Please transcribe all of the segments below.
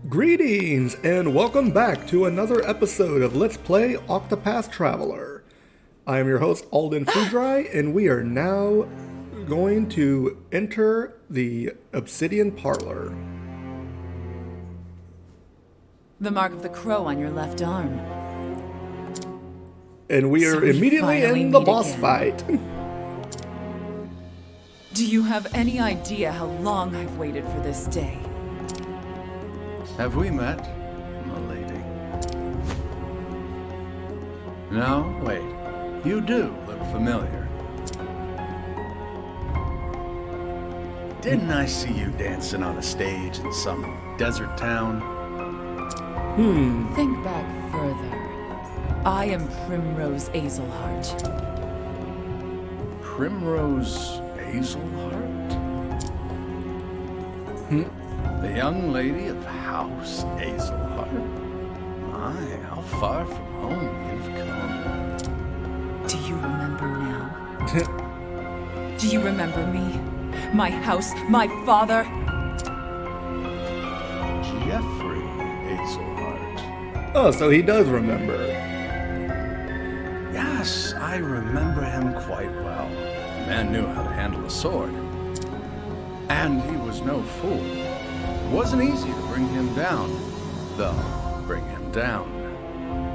Greetings, and welcome back to another episode of Let's Play Octopath Traveler. I am your host, Alden Foodry, and we are now going to enter the Obsidian Parlor. The mark of the crow on your left arm. And we are immediately in the boss fight. Do you have any idea how long I've waited for this day? Have we met, my lady? No? Wait. You do look familiar. Didn't I see you dancing on a stage in some desert town? Think back further. I am Primrose Azelheart. Primrose Azelheart? The young lady of House Azelheart? My, how far from home you've come. Do you remember now? Do you remember me? My house, my father? Jeffrey Azelheart. Oh, so he does remember. Yes, I remember him quite well. The man knew how to handle a sword. And he was no fool. It wasn't easy to bring him down. Though, bring him down,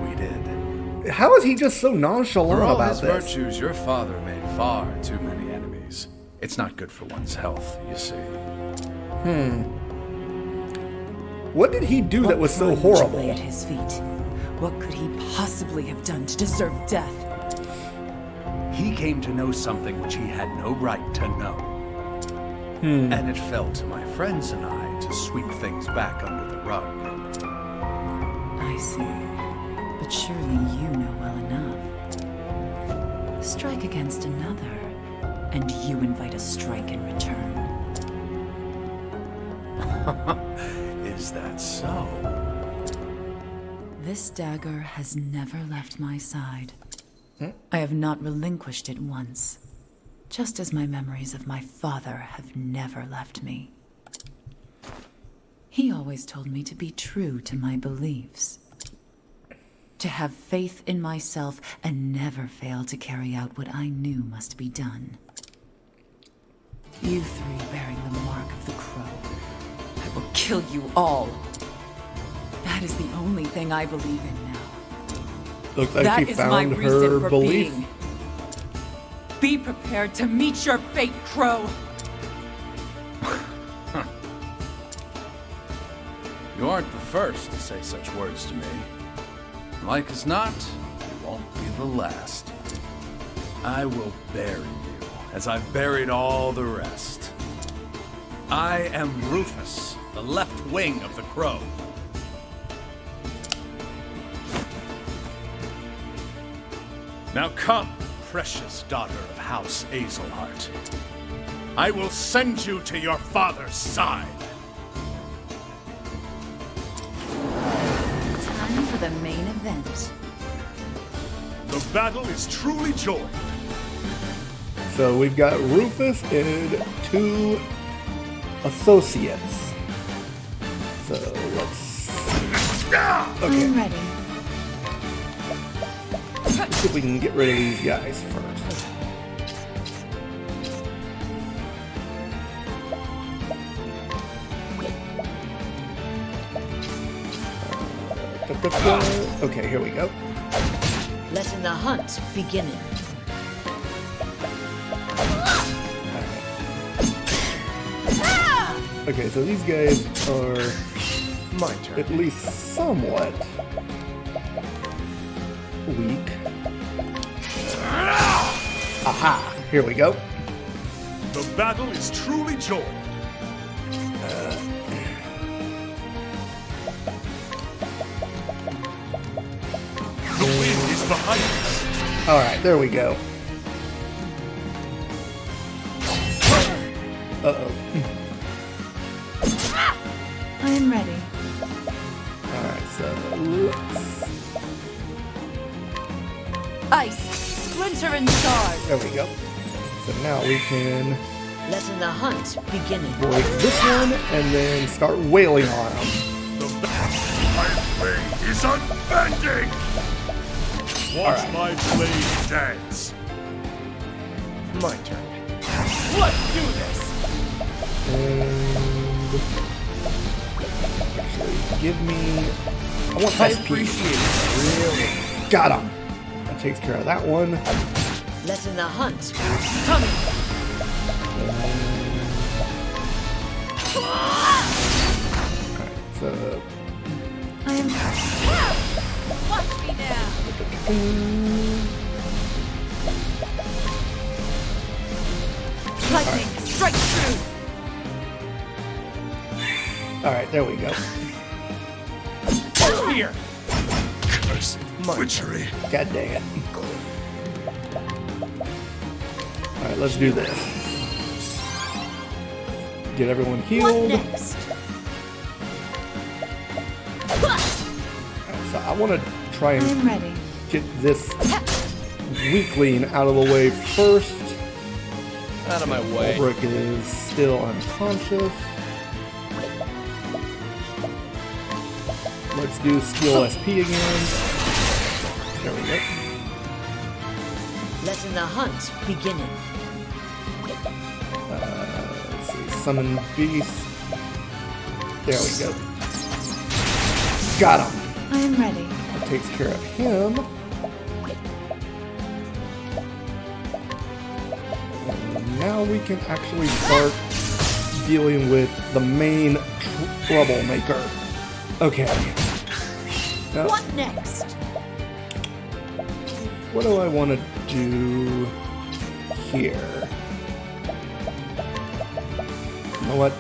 we did. How is he just so nonchalant For all about his this? virtues, your father made far too many enemies. It's not good for one's health, you see. What did he do that was so crime would you horrible? lay at his feet? What could he possibly have done to deserve death? He came to know something which he had no right to know. And it fell to my friends and I to sweep things back under the rug. I see. But surely you know well enough. Strike against another, and you invite a strike in return. Is that so? This dagger has never left my side. I have not relinquished it once, just as my memories of my father have never left me. He always told me to be true to my beliefs, to have faith in myself and never fail to carry out what I knew must be done. You three bearing the mark of the crow, I will kill you all. That is the only thing I believe in now. Looks like That she is my found reason her for belief. being. Be prepared to meet your fate, Crow. You aren't the first to say such words to me. Like as not, you won't be the last. I will bury you, as I've buried all the rest. I am Rufus, the left wing of the Crow. Now come, precious daughter of House Azelheart. I will send you to your father's side. Time for the main event. The battle is truly joined. So we've got Rufus and two associates. So let's... I'm Okay, ready. let's see if we can get rid of these guys first. Okay, here we go. Letting the hunt begin. Okay, so these guys are My turn. at least somewhat weak. Aha! Here we go. The battle is truly joined. The wind is behind us. Alright, there we go. Uh-oh. I am ready. Alright, so let's... Ice, splinter and shard. There we go. So now we can Letting the hunt begin. break this one and then start wailing on them. blade is unbending! Watch my blade dance. My turn. Let's do this! And actually, give me. I want I SP. appreciate it, really. Got him. That takes care of that one. Lessen the hunt. Coming. Alright, so. I am. Watch me now. Lightning, strike true. Alright, there we go. Here! Cursed witchery. God dang it. Alright, let's do this. Get everyone What healed. next? So I want to try I and am ready. get this weakling out of the way first. Out of my way. Ulbrich is still unconscious. Let's do Steel SP again. There we go. Lessen the hunt. Beginning. Let's see. Summon Beast. There we go. Got him. I am ready. That takes care of him. And now we can actually start dealing with the main troublemaker. Okay. Now, What next? what do I want to do here? You know what?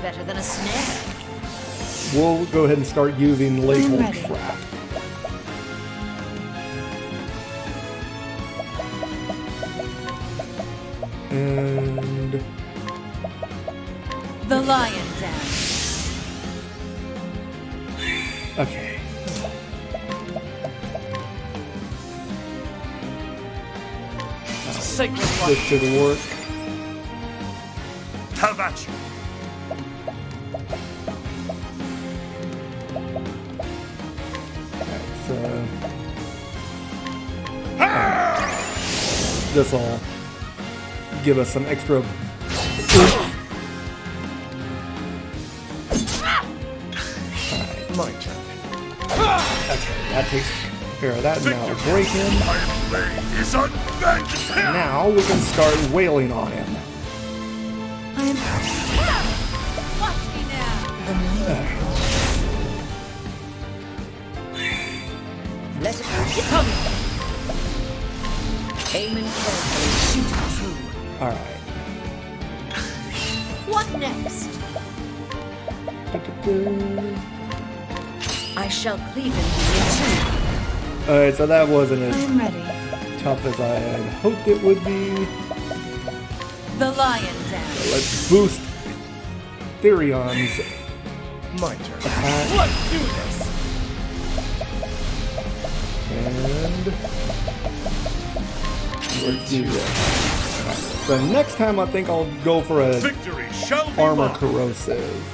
Better than a snare. We'll go ahead and start using Lethal ready. Trap. And The lion dance. okay. Sacred This light. should work. Have at you. So this'll give us some extra oomph. My turn. Okay, that takes care of that. Now break him. My blade is unbending! Now we can start wailing on him. I am. Watch me now. Let it be coming. Aim and carefully. Shoot it true. Alright. What next? I shall cleave in thee in Alright, so that wasn't I as am ready. tough as I had hoped it would be. The lion dance. Let's boost Therion's My turn. attack. Let's do this! And let's do this. Alright, so next time I think I'll go for a Victory shall be armor mine. corrosive.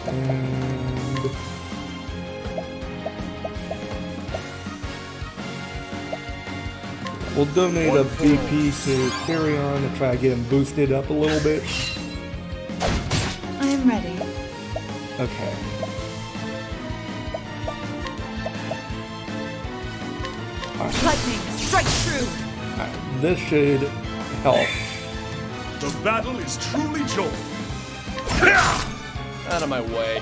And we'll donate a BP to Therion to try to get him boosted up a little bit. I am ready. Okay. Lightning, strike true. Alright, this should help. The battle is truly joined. Out of my way.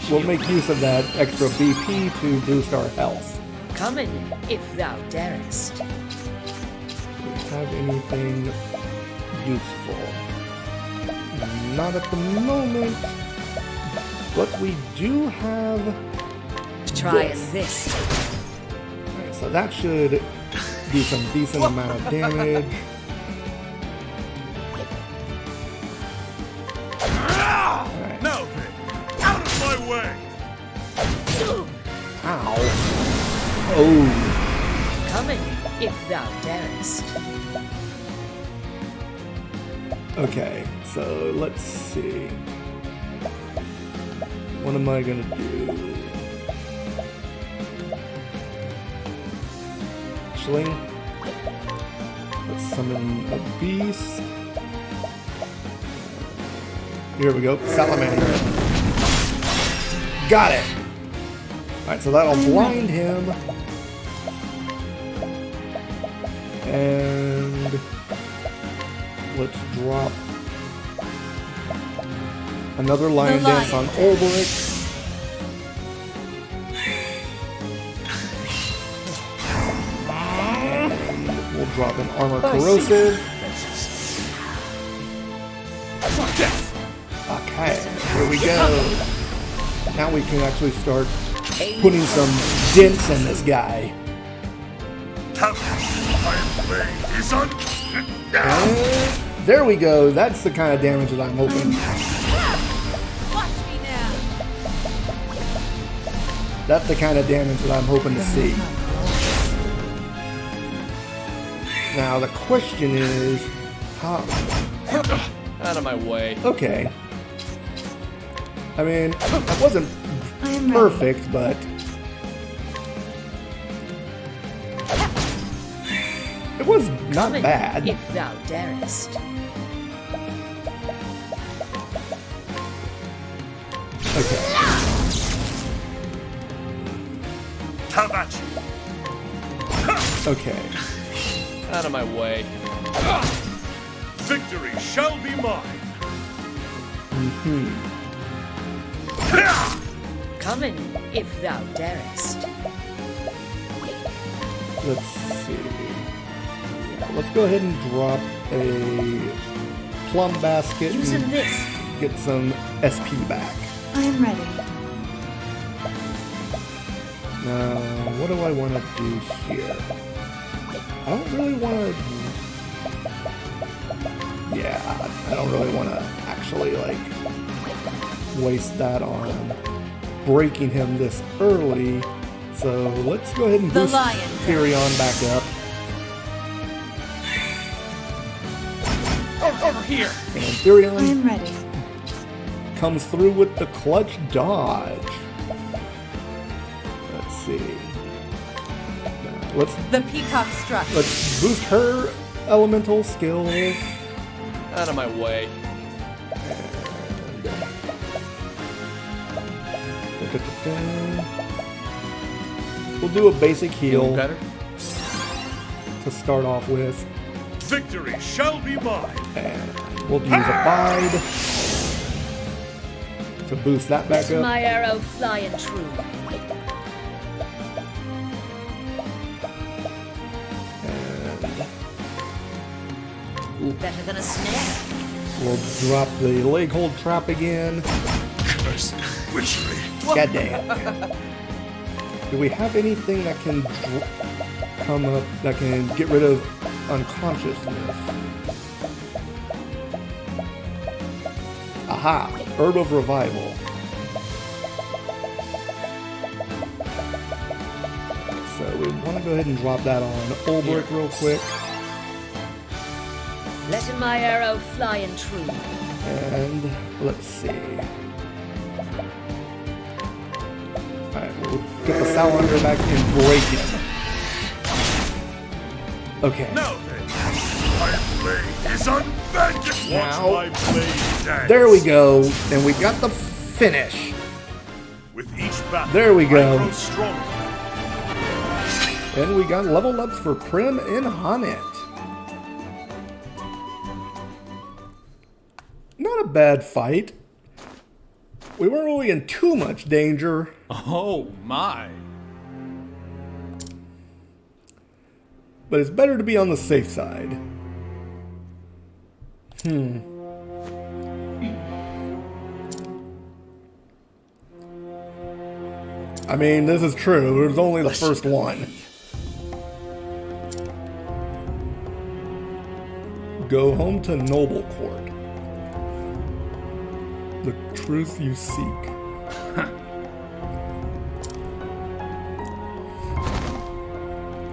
We'll make use of that extra BP to boost our health. Coming, if thou darest. Do we have anything useful? Not at the moment. But we do have... Try This. this. Alright, so that should do some decent amount of damage. Alright. Now then, out of my way! Ow. Oh. Coming, if thou darest. Okay, so let's see. What am I gonna do? Actually, let's summon a beast. Here we go, salamander. Got it! Alright, so that'll blind him. And let's drop another lion dance on Olberic. And we'll drop an armor corrosive. Okay, here we go. Now we can actually start putting some dents in this guy. And there we go. That's the kind of damage that I'm hoping. Watch me now. That's the kind of damage that I'm hoping to see. Now the question is, how? Out of my way. Okay. I mean, that wasn't perfect, but it was not Coming, bad. if thou darest. Okay. Okay. Out of my way. Victory shall be mine. Coming, if thou darest. Let's see. Yeah, let's go ahead and drop a plum basket Using and this. get some SP back. I am ready. Now, what do I want to do here? I don't really want to... Yeah, I don't really want to actually, like, waste that on breaking him this early. So let's go ahead and The boost lion. Therion back up. Over here. And I Therion am ready. comes through with the clutch dodge. Let's see. Now, The peacock struck. let's boost her elemental skills. Out of my way. We'll do a basic Feeling heal better? to start off with, Victory shall be mine. and we'll use Abide to boost that back Let up. my arrow fly and true. And Better than a snare. we'll drop the leg hold trap again. Cursed witchery. God damn. Do we have anything that can come up that can get rid of unconsciousness? Aha! Herb of Revival. So we want to go ahead and drop that on Olberic real quick. Letting my arrow fly and true. And let's see. Alright, we'll get the salamander back and break him. Okay. Now then, my blade is unbending. Now- Watch my blade dance. There we go. And we got the finish. With each battle, There we go. I grow stronger. And we got level ups for Prim and Honnet. Not a bad fight. We weren't really in too much danger. Oh my. But it's better to be on the safe side. I mean, this is true. It was only the first one. Go home to Noble Court. The truth you seek.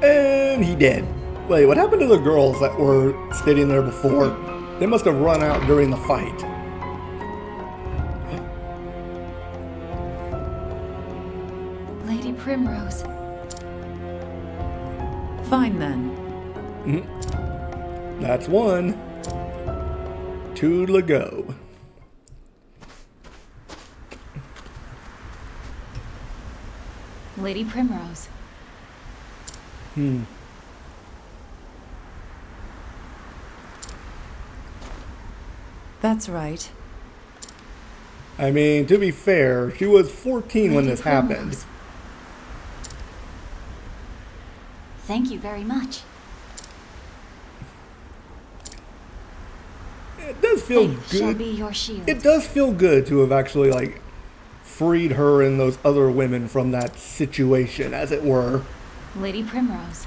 And And he did. Wait, what happened to the girls that were standing there before? They must have run out during the fight. Lady Primrose. Fine then. That's one. 2 to go. Lady Primrose. That's right. I mean, to be fair, she was 14 when Lady this happened. Primrose. Thank you very much. It does feel Faith shall good. be your shield. It does feel good to have actually, like, freed her and those other women from that situation, as it were. Lady Primrose.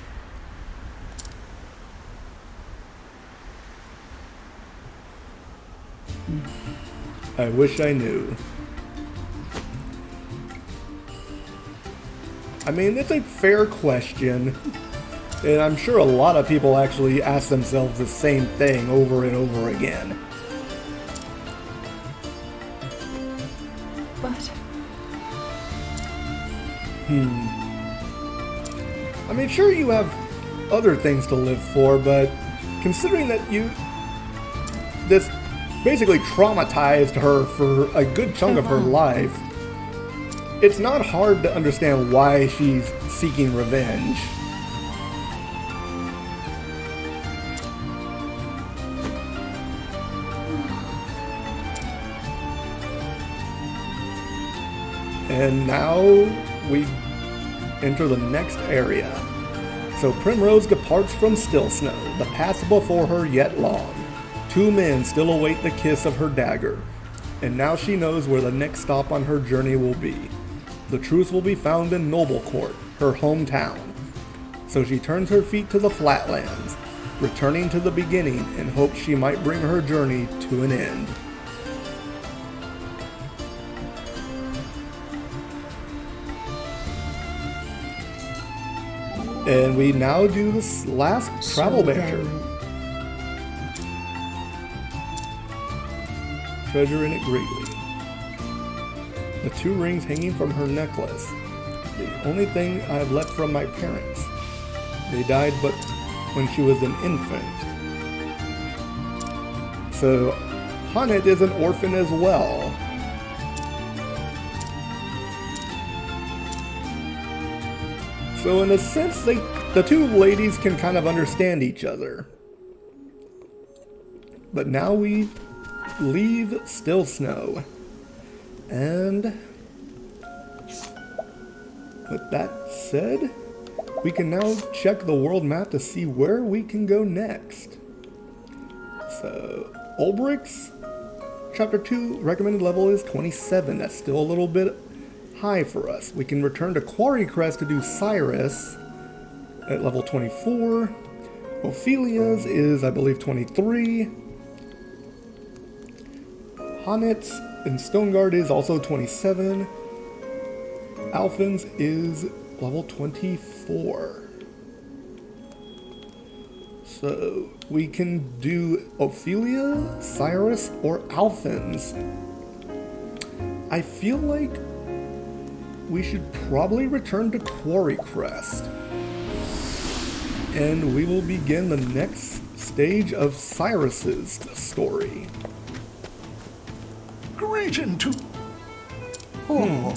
I wish I knew. I mean, it's a fair question, and I'm sure a lot of people actually ask themselves the same thing over and over again. But I mean, sure, you have other things to live for, but considering that this basically traumatized her for a good chunk of her life, it's not hard to understand why she's seeking revenge. And now we enter the next area. So Primrose departs from Still Snow, the path before her yet long. 2 men still await the kiss of her dagger, and now she knows where the next stop on her journey will be. The truth will be found in Noblecourt, her hometown. So she turns her feet to the Flatlands, returning to the beginning in hopes she might bring her journey to an end. And we now do this last travel banter. Treasure in it greatly. The 2 rings hanging from her necklace. The only thing I have left from my parents. They died but when she was an infant. So Hanet is an orphan as well. So in a sense, the 2 ladies can kind of understand each other. But now we leave Still Snow. And with that said, we can now check the world map to see where we can go next. So, Ulbricht's Chapter 2 recommended level is 27. That's still a little bit high for us. We can return to Quarrycrest to do Cyrus at level 24. Ophelia's is, I believe, 23. Hanet's and Stoneguard is also 27. Alphen's is level 24. So we can do Ophelia, Cyrus, or Alphen's. I feel like we should probably return to Quarrycrest. And we will begin the next stage of Cyrus's story. Region 2. Oh.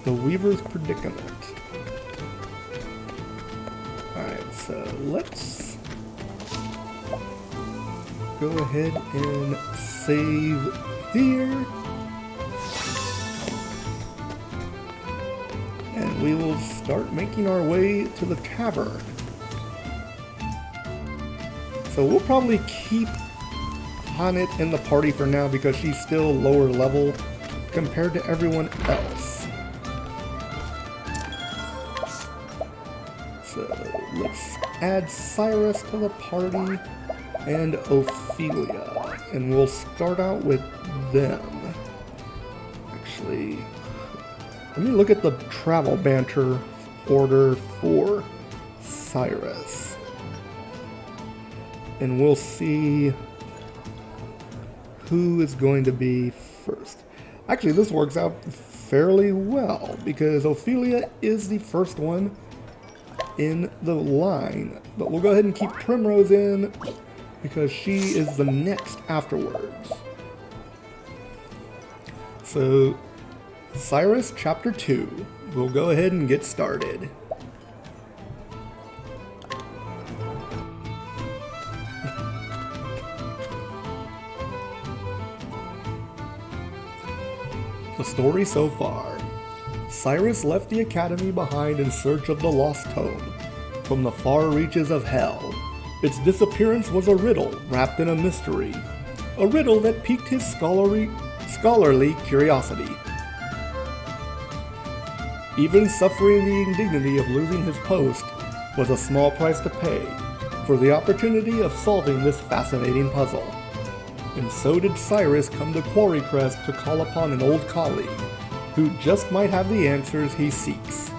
The Weaver's Predicament. Alright, so let's go ahead and save here. And we will start making our way to the tavern. So we'll probably keep Hanet in the party for now because she's still lower level compared to everyone else. So let's add Cyrus to the party and Ophelia. And we'll start out with them. Actually, Let me look at the travel banter order for Cyrus. And we'll see who is going to be first. Actually, this works out fairly well because Ophelia is the first one in the line. But we'll go ahead and keep Primrose in because she is the next afterwards. So, Cyrus Chapter 2. We'll go ahead and get started. The story so far. Cyrus left the academy behind in search of the lost tome from the far reaches of hell. Its disappearance was a riddle wrapped in a mystery. A riddle that piqued his scholarly curiosity. Even suffering the indignity of losing his post was a small price to pay for the opportunity of solving this fascinating puzzle. And so did Cyrus come to Quarrycrest to call upon an old colleague who just might have the answers he seeks.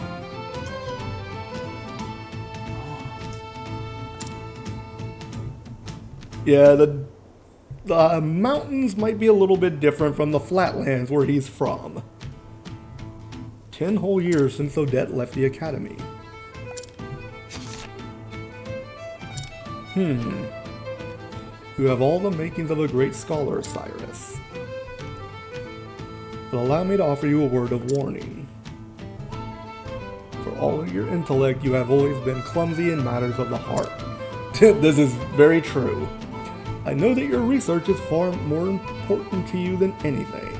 Yeah, the mountains might be a little bit different from the flatlands where he's from. 10 whole years since Odette left the academy. You have all the makings of a great scholar, Cyrus. But allow me to offer you a word of warning. For all of your intellect, you have always been clumsy in matters of the heart. This is very true. I know that your research is far more important to you than anything.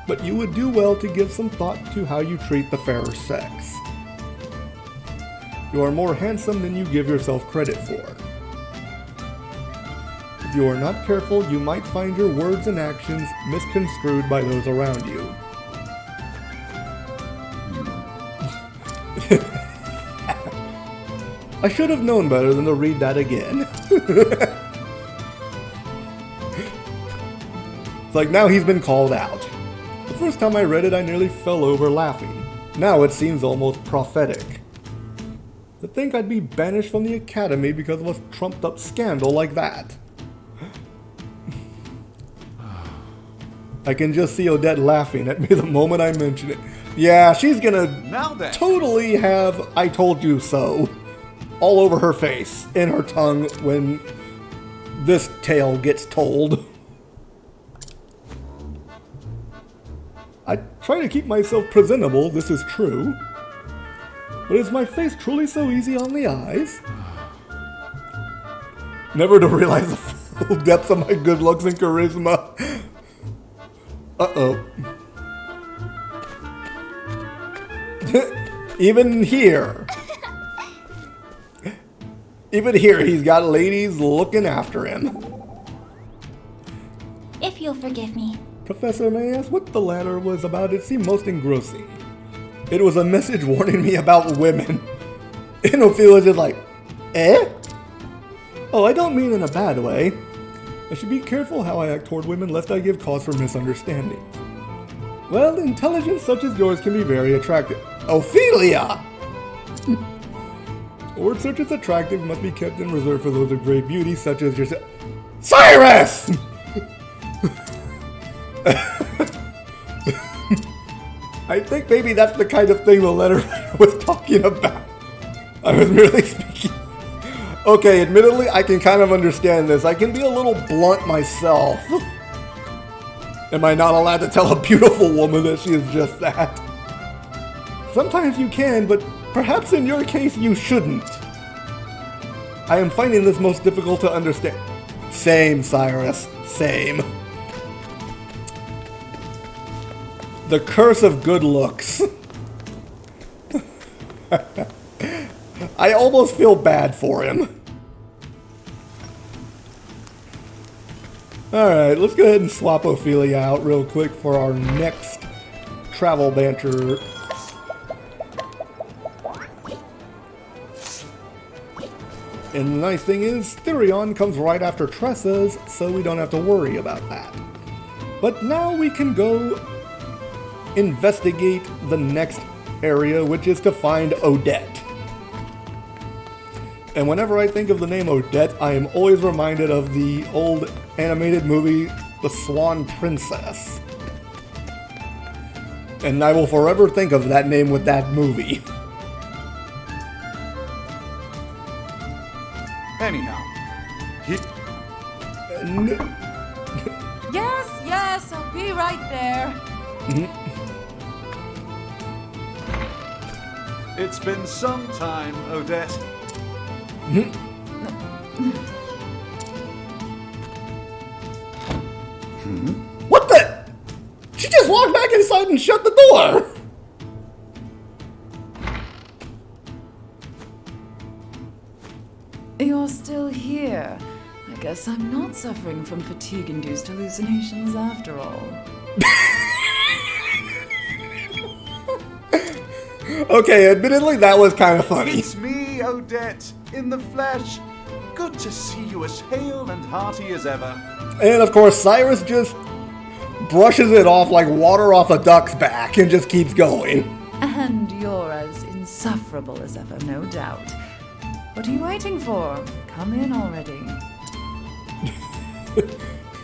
But you would do well to give some thought to how you treat the fairer sex. You are more handsome than you give yourself credit for. If you are not careful, you might find your words and actions misconstrued by those around you. I should have known better than to read that again. It's like now he's been called out. The first time I read it, I nearly fell over laughing. Now it seems almost prophetic. To think I'd be banished from the academy because of a trumped up scandal like that. I can just see Odette laughing at me the moment I mention it. Yeah, she's gonna totally have "I told you so" all over her face and her tongue when this tale gets told. I try to keep myself presentable, this is true. But is my face truly so easy on the eyes? Never to realize the full depth of my good looks and charisma. Uh-oh. Even here, he's got ladies looking after him. If you'll forgive me. Professor, may I ask what the latter was about? It seemed most engrossing. It was a message warning me about women. And Ophelia's just like, eh? Oh, I don't mean in a bad way. I should be careful how I act toward women lest I give cause for misunderstandings. Well, intelligence such as yours can be very attractive. Ophelia! A word such as attractive must be kept in reserve for those of great beauty such as yourself. Cyrus! I think maybe that's the kind of thing the letter writer was talking about. I was merely speaking. Okay, admittedly, I can kind of understand this. I can be a little blunt myself. Am I not allowed to tell a beautiful woman that she is just that? Sometimes you can, but perhaps in your case you shouldn't. I am finding this most difficult to understand. Same, Cyrus. Same. The curse of good looks. I almost feel bad for him. Alright, let's go ahead and swap Ophelia out real quick for our next travel banter. And the nice thing is, Therion comes right after Tressa's, so we don't have to worry about that. But now we can go investigate the next area, which is to find Odette. And whenever I think of the name Odette, I am always reminded of the old animated movie, The Swan Princess. And I will forever think of that name with that movie. Anyhow, Yes, I'll be right there. it's been some time, Odette. What the? She just walked back inside and shut the door! You're still here. I guess I'm not suffering from fatigue-induced hallucinations after all. Okay, admittedly, that was kind of funny. It's me, Odette, in the flesh. Good to see you as hale and hearty as ever. And of course, Cyrus just brushes it off like water off a duck's back and just keeps going. And you're as insufferable as ever, no doubt. What are you waiting for? Come in already.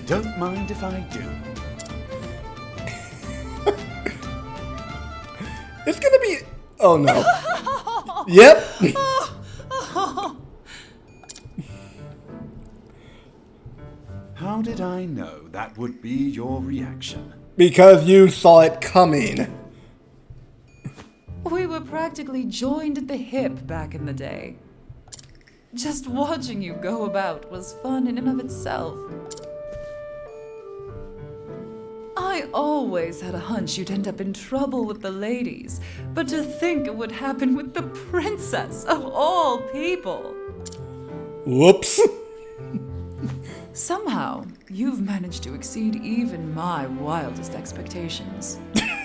Don't mind if I do. It's gonna be... Oh no. Yep. How did I know that would be your reaction? Because you saw it coming. We were practically joined at the hip back in the day. Just watching you go about was fun in and of itself. I always had a hunch you'd end up in trouble with the ladies, but to think it would happen with the princess of all people. Whoops. Somehow, you've managed to exceed even my wildest expectations.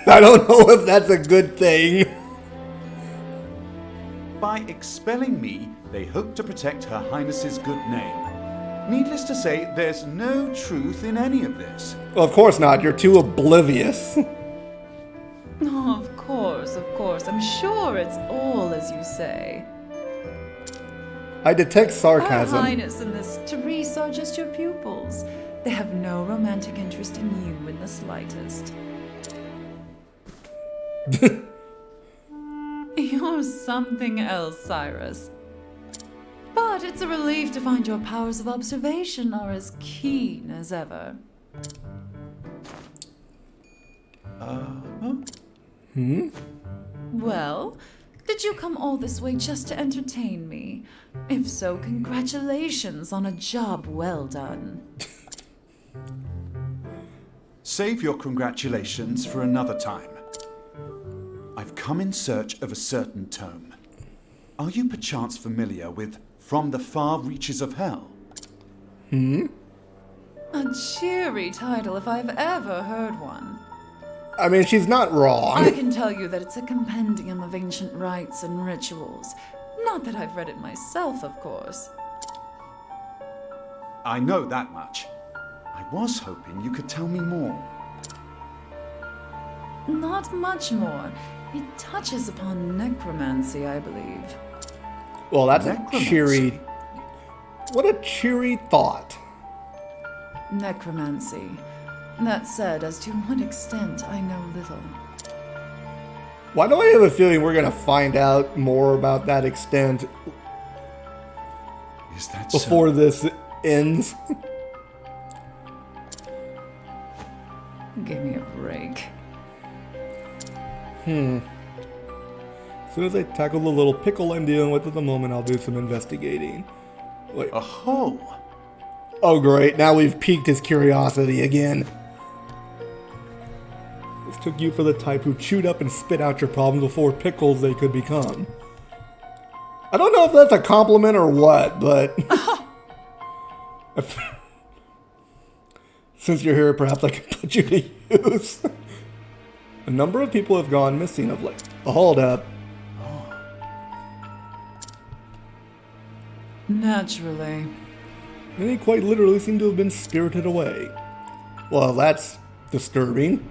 I don't know if that's a good thing. By expelling me, they hope to protect Her Highness's good name. Needless to say, there's no truth in any of this. Well, of course not. You're too oblivious. Oh, of course. I'm sure it's all as you say. I detect Her sarcasm. Highness and this Teresa are just your pupils. They have no romantic interest in you in the slightest. You're something else, Cyrus. But it's a relief to find your powers of observation are as keen as ever. Well, did you come all this way just to entertain me? If so, congratulations on a job well done. Save your congratulations for another time. I've come in search of a certain tome. Are you perchance familiar with From the Far Reaches of Hell? A cheery title if I've ever heard one. I mean, she's not I wrong. can tell you that it's a compendium of ancient rites and rituals. Not that I've read it myself, of course. I know that much. I was hoping you could tell me more. Not much more. It touches upon necromancy, I believe. Well, that's a Necromancy. cheery... What a cheery thought. Necromancy. That said, as to what extent, I know little. Why do I have a feeling we're going to find out more about that extent Is that before so? this ends? Give me a break. As soon as I tackle the little pickle I'm dealing with at the moment, I'll do some investigating. Wait. A hole? Oh, great. Now we've piqued his curiosity again. This took you for the type who chewed up and spit out your problems before pickles they could become. I don't know if that's a compliment or what, but... Since you're here, perhaps I can put you to use. A number of people have gone missing of late. Hold up. Naturally. Many quite literally seem to have been spirited away. Well, that's disturbing.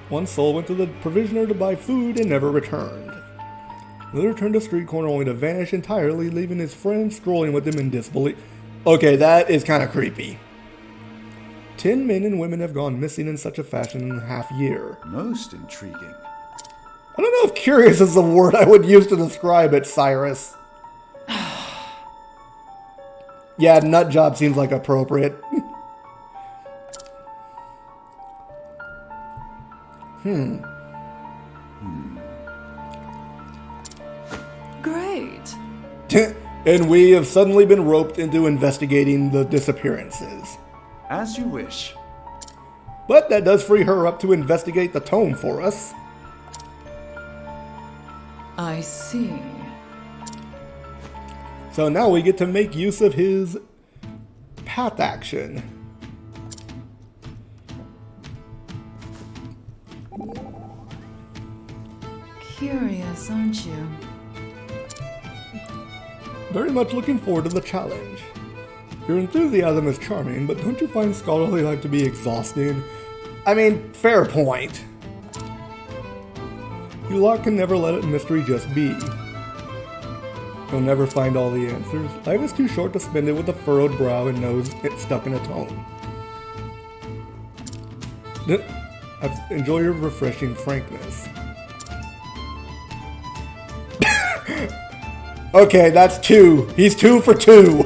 One soul went to the provisioner to buy food and never returned. Another turned a street corner only to vanish entirely, leaving his friend strolling with him in disbelief. Okay, that is kind of creepy. 10 men and women have gone missing in such a fashion in a half year. Most intriguing. I don't know if curious is the word I would use to describe it, Cyrus. Yeah, nut job seems like appropriate. Great. And we have suddenly been roped into investigating the disappearances. As you wish. But that does free her up to investigate the tome for us. I see. So now we get to make use of his path action. Curious, aren't you? Very much looking forward to the challenge. Your enthusiasm is charming, but don't you find scholarly life to be exhausting? I mean, fair point. You lot can never let a mystery just be. You'll never find all the answers. Life is too short to spend it with a furrowed brow and nose stuck in a tome. I enjoy your refreshing frankness. Okay, that's 2. He's 2 for 2.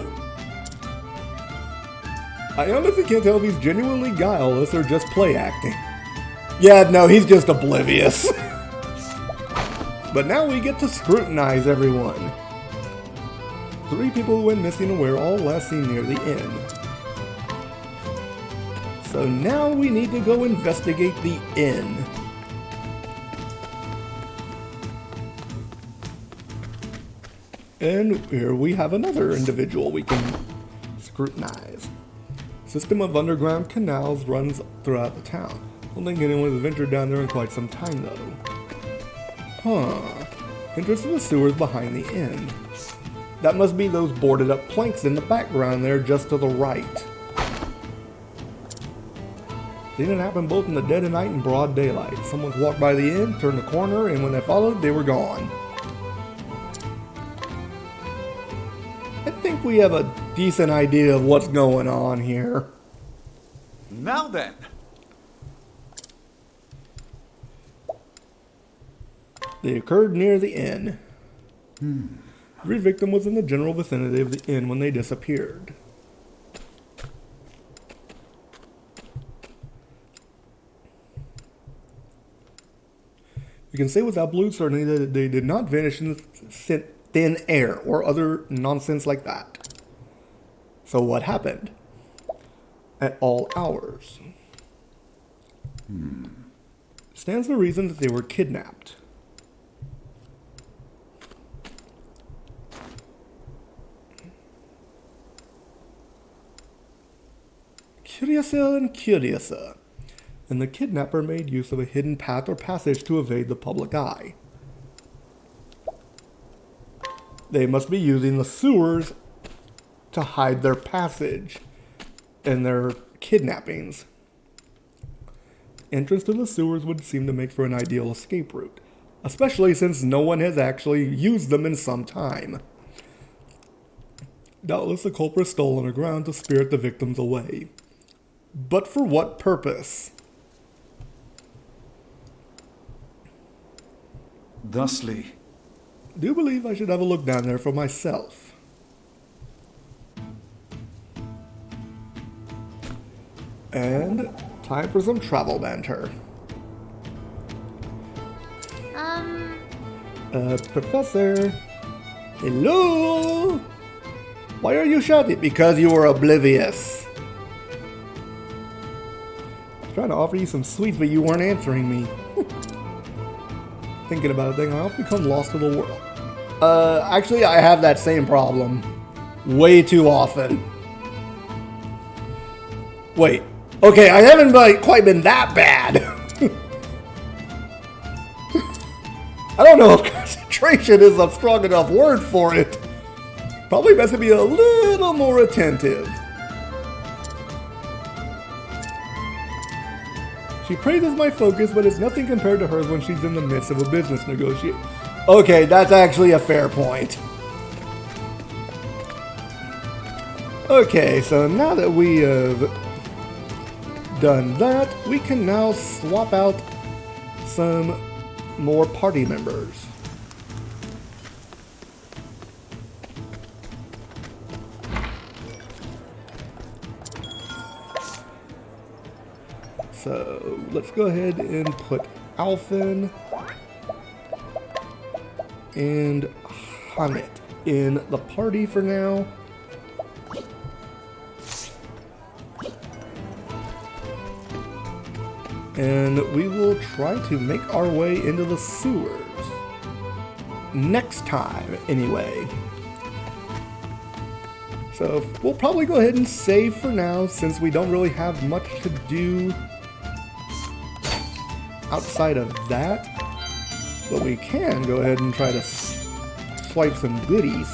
I honestly can't tell if he's genuinely guileless or just play acting. Yeah, no, he's just oblivious. But now we get to scrutinize everyone. 3 people who went missing and were all last seen near the inn. So now we need to go investigate the inn. And here we have another individual we can scrutinize. System of underground canals runs throughout the town. I don't think anyone has ventured down there in quite some time though. Huh. Entrance to the sewers behind the inn. That must be those boarded up planks in the background there just to the right. Seen it happen both in the dead of night and broad daylight. Someone's walked by the inn, turned the corner, and when they followed, they were gone. I think we have a decent idea of what's going on here. Now then. They occurred near the inn. Every victim was in the general vicinity of the inn when they disappeared. We can say with absolute certainty that they did not vanish in thin air or other nonsense like that. So what happened? At all hours. Stands to reason that they were kidnapped. Curiouser and curiouser. And the kidnapper made use of a hidden path or passage to evade the public eye. They must be using the sewers to hide their passage and their kidnappings. Entrance to the sewers would seem to make for an ideal escape route, especially since no one has actually used them in some time. Doubtless the culprit stole underground to spirit the victims away. But for what purpose? Thusly. Do believe I should have a look down there for myself. And time for some travel banter. Professor. Hello? Why are you shouting? Because you were oblivious. I was trying to offer you some sweets, but you weren't answering me. Thinking about a thing, I'll become lost to the world. Actually, I have that same problem. Way too often. Wait. Okay, I haven't quite been that bad. I don't know if concentration is a strong enough word for it. Probably best to be a little more attentive. She praises my focus, but it's nothing compared to hers when she's in the midst of a business negotiation. Okay, that's actually a fair point. Okay, so now that we have done that, we can now swap out some more party members. So let's go ahead and put Alphen and Hamet in the party for now. And we will try to make our way into the sewers. Next time, anyway. So we'll probably go ahead and save for now, since we don't really have much to do outside of that. But we can go ahead and try to swipe some goodies.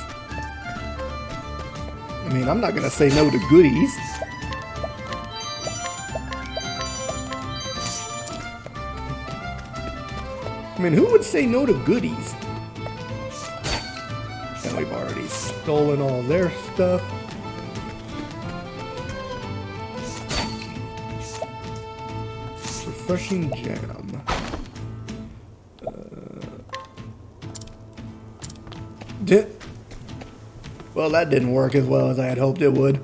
I mean, I'm not going to say no to goodies. I mean, who would say no to goodies? And we've already stolen all their stuff. Refreshing jam. Well, that didn't work as well as I had hoped it would.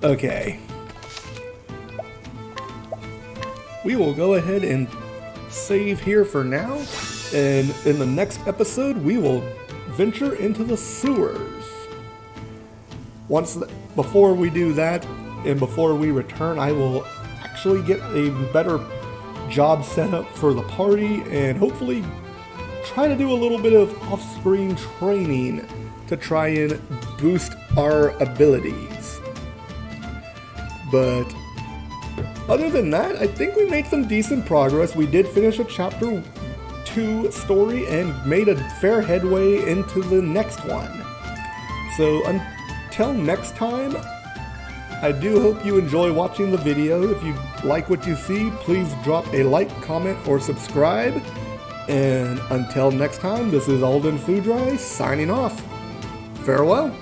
Okay. We will go ahead and save here for now, and in the next episode we will venture into the sewers. Before we do that and before we return, I will actually get a better job set up for the party and hopefully try to do a little bit of off-screen training to try and boost our abilities. But other than that, I think we made some decent progress. We did finish a chapter 2 story and made a fair headway into the next one. So until next time, I do hope you enjoy watching the video. If you like what you see, please drop a like, comment, or subscribe. And until next time, this is Alden Foodry signing off. Farewell.